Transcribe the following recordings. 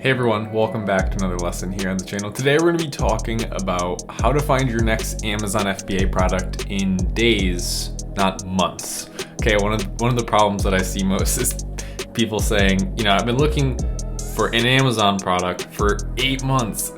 Hey everyone, welcome back to another lesson here on the channel. Today we're going to be talking about how to find your next Amazon FBA product in days, not months. Okay, one of the problems that I see most is people saying, I've been looking for an Amazon product for 8 months.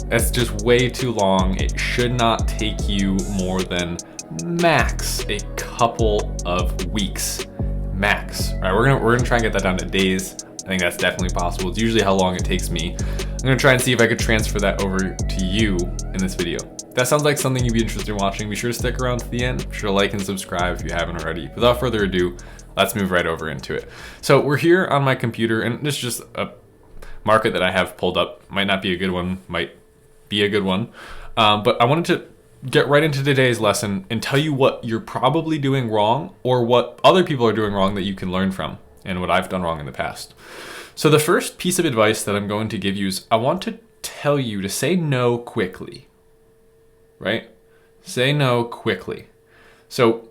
That's just way too long. It should not take you more than max a couple of weeks. Max. Right? We're gonna try and get that down to days. I think that's definitely possible. It's usually how long it takes me. I'm gonna try and see if I could transfer that over to you in this video. If that sounds like something you'd be interested in watching, be sure to stick around to the end. Be sure to like and subscribe if you haven't already. Without further ado, let's move right over into it. So we're here on my computer, and this is just a market that I have pulled up. Might not be a good one, might be a good one. But I wanted to get right into today's lesson and tell you what you're probably doing wrong or what other people are doing wrong that you can learn from, and what I've done wrong in the past. So the first piece of advice that I'm going to give you is I want to tell you to say no quickly, right? Say no quickly. So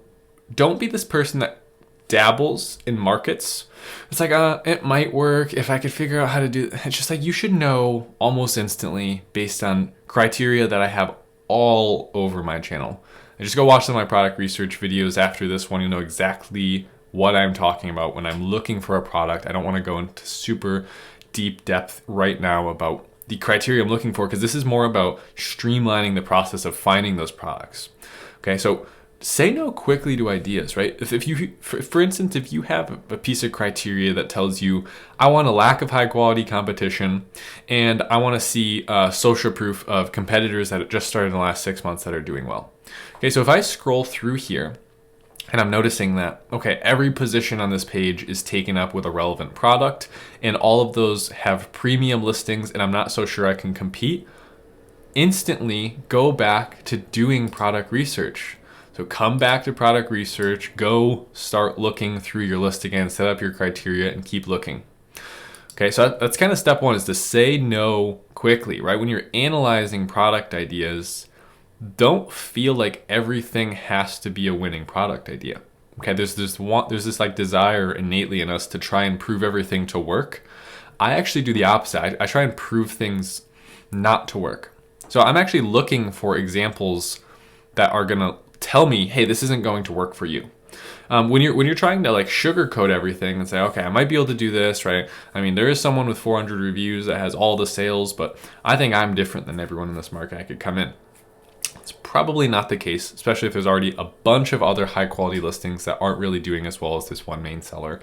don't be this person that dabbles in markets. It's like, it might work if I could figure out how to do it. It's just like, you should know almost instantly based on criteria that I have all over my channel. And just go watch some of my product research videos after this one. You'll know exactly what I'm talking about when I'm looking for a product. I don't want to go into super deep depth right now about the criteria I'm looking for, because this is more about streamlining the process of finding those products. Okay, so say no quickly to ideas, right? If you, for instance, if you have a piece of criteria that tells you, I want a lack of high quality competition, and I want to see social proof of competitors that just started in the last 6 months that are doing well. Okay, so if I scroll through here, and I'm noticing that, okay, every position on this page is taken up with a relevant product, and all of those have premium listings, and I'm not so sure I can compete. Instantly go back to doing product research. So come back to product research, go start looking through your list again, set up your criteria, and keep looking. Okay, so that's kind of step one, is to say no quickly, right? When you're analyzing product ideas, don't feel like everything has to be a winning product idea. Okay, there's this like desire innately in us to try and prove everything to work. I actually do the opposite. I try and prove things not to work. So I'm actually looking for examples that are gonna tell me, hey, this isn't going to work for you. When you're trying to like sugarcoat everything and say, okay, I might be able to do this, right? I mean, there is someone with 400 reviews that has all the sales, but I think I'm different than everyone in this market. I could come in. It's probably not the case, especially if there's already a bunch of other high quality listings that aren't really doing as well as this one main seller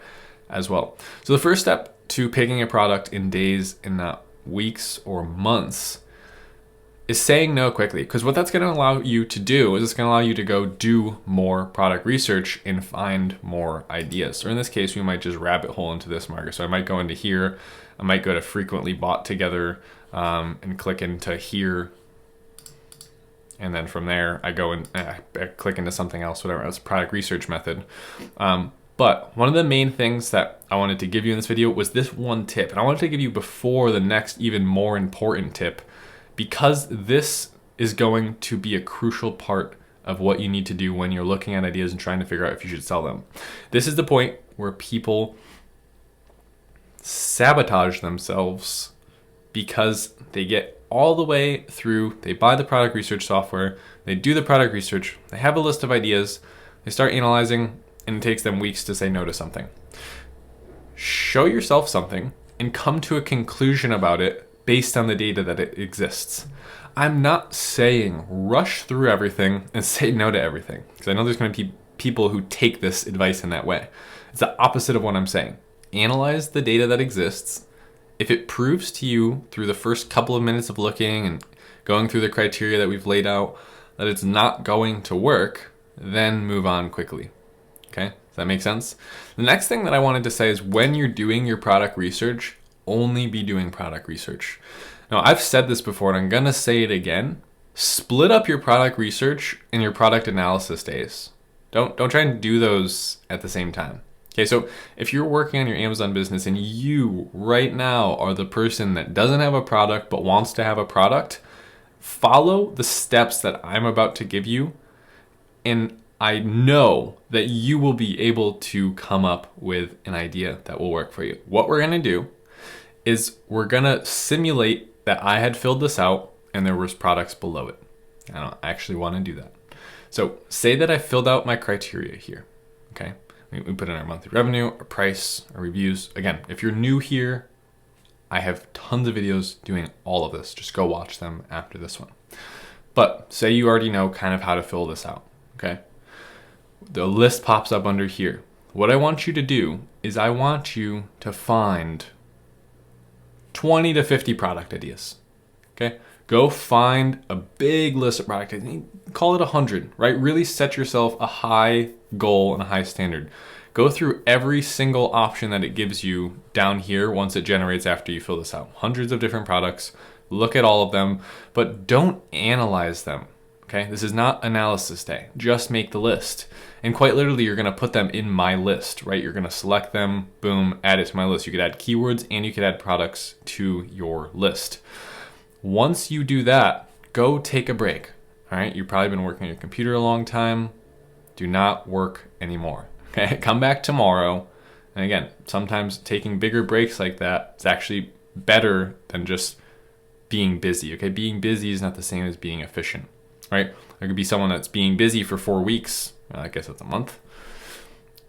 as well. So the first step to picking a product in days and not weeks or months is saying no quickly, because what that's going to allow you to do is it's going to allow you to go do more product research and find more ideas. Or in this case, we might just rabbit hole into this market. So I might go into here, I might go to frequently bought together and click into here. And then from there, I go and I click into something else, whatever. It's a product research method. But one of the main things that I wanted to give you in this video was this one tip. And I wanted to give you before the next even more important tip, because this is going to be a crucial part of what you need to do when you're looking at ideas and trying to figure out if you should sell them. This is the point where people sabotage themselves because they get all the way through, they buy the product research software, they do the product research, they have a list of ideas, they start analyzing, and it takes them weeks to say no to something. Show yourself something and come to a conclusion about it based on the data that it exists. I'm not saying rush through everything and say no to everything, because I know there's going to be people who take this advice in that way. It's the opposite of what I'm saying. Analyze the data that exists. If it proves to you through the first couple of minutes of looking and going through the criteria that we've laid out that it's not going to work, then move on quickly. Okay, does that make sense? The next thing that I wanted to say is when you're doing your product research, only be doing product research. Now, I've said this before and I'm gonna say it again. Split up your product research and your product analysis days. Don't try and do those at the same time. Okay, so if you're working on your Amazon business and you right now are the person that doesn't have a product but wants to have a product, follow the steps that I'm about to give you, and I know that you will be able to come up with an idea that will work for you. What we're gonna do is we're gonna simulate that I had filled this out and there was products below it. I don't actually want to do that. So say that I filled out my criteria here, okay? We put in our monthly revenue, our price, our reviews. Again, if you're new here, I have tons of videos doing all of this. Just go watch them after this one. But say you already know kind of how to fill this out, okay? The list pops up under here. What I want you to do is I want you to find 20 to 50 product ideas, okay? Go find a big list of product ideas. Call it 100, right? Really set yourself a high goal and a high standard. Go through every single option that it gives you down here once it generates after you fill this out. Hundreds of different products. Look at all of them, but don't analyze them, okay? This is not analysis day. Just make the list. And quite literally, you're gonna put them in my list, right? You're gonna select them, boom, add it to my list. You could add keywords and you could add products to your list. Once you do that, go take a break, all right? You've probably been working on your computer a long time. Do not work anymore. Okay, come back tomorrow. And again, sometimes taking bigger breaks like that is actually better than just being busy. Okay, being busy is not the same as being efficient, right? There could be someone that's being busy for 4 weeks. I guess that's a month.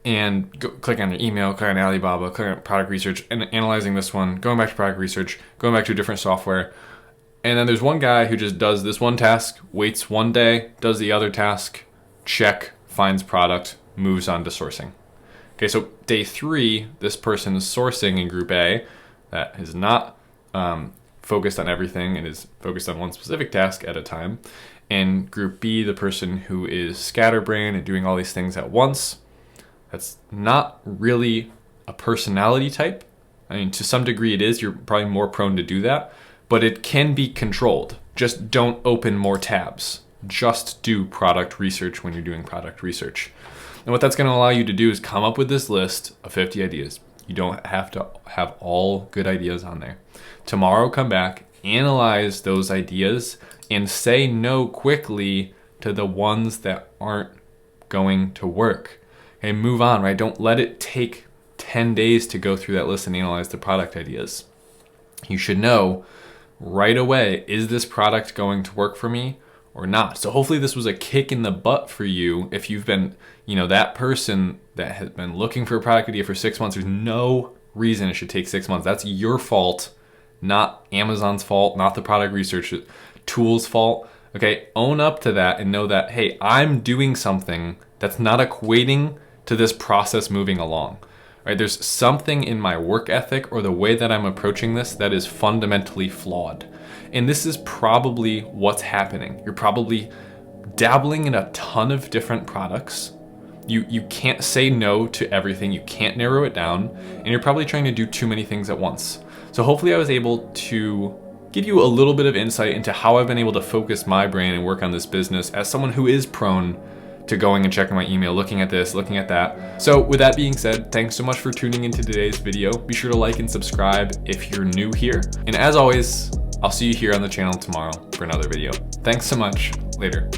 And go, click on your email, click on Alibaba, click on product research, and analyzing this one, going back to product research, going back to a different software. And then there's one guy who just does this one task, waits 1 day, does the other task, check, finds product, moves on to sourcing. Okay, so day 3, this person is sourcing in group A that is not focused on everything and is focused on one specific task at a time. And group B, the person who is scatterbrained and doing all these things at once, that's not really a personality type. I mean, to some degree it is. You're probably more prone to do that, but it can be controlled. Just don't open more tabs. Just do product research when you're doing product research. And what that's going to allow you to do is come up with this list of 50 ideas. You don't have to have all good ideas on there. Tomorrow, come back, analyze those ideas, and say no quickly to the ones that aren't going to work. Okay, move on, right? Don't let it take 10 days to go through that list and analyze the product ideas. You should know right away, is this product going to work for me or not? So hopefully this was a kick in the butt for you. If you've been, that person that has been looking for a product idea for 6 months, there's no reason it should take 6 months. That's your fault, not Amazon's fault, not the product research tool's fault. Okay, own up to that and know that, hey, I'm doing something that's not equating to this process moving along. Right? There's something in my work ethic or the way that I'm approaching this that is fundamentally flawed. And this is probably what's happening. You're probably dabbling in a ton of different products. You can't say no to everything. You can't narrow it down. And you're probably trying to do too many things at once. So hopefully I was able to give you a little bit of insight into how I've been able to focus my brain and work on this business as someone who is prone to going and checking my email, looking at this, looking at that. So with that being said, thanks so much for tuning into today's video. Be sure to like and subscribe if you're new here. And as always, I'll see you here on the channel tomorrow for another video. Thanks so much. Later.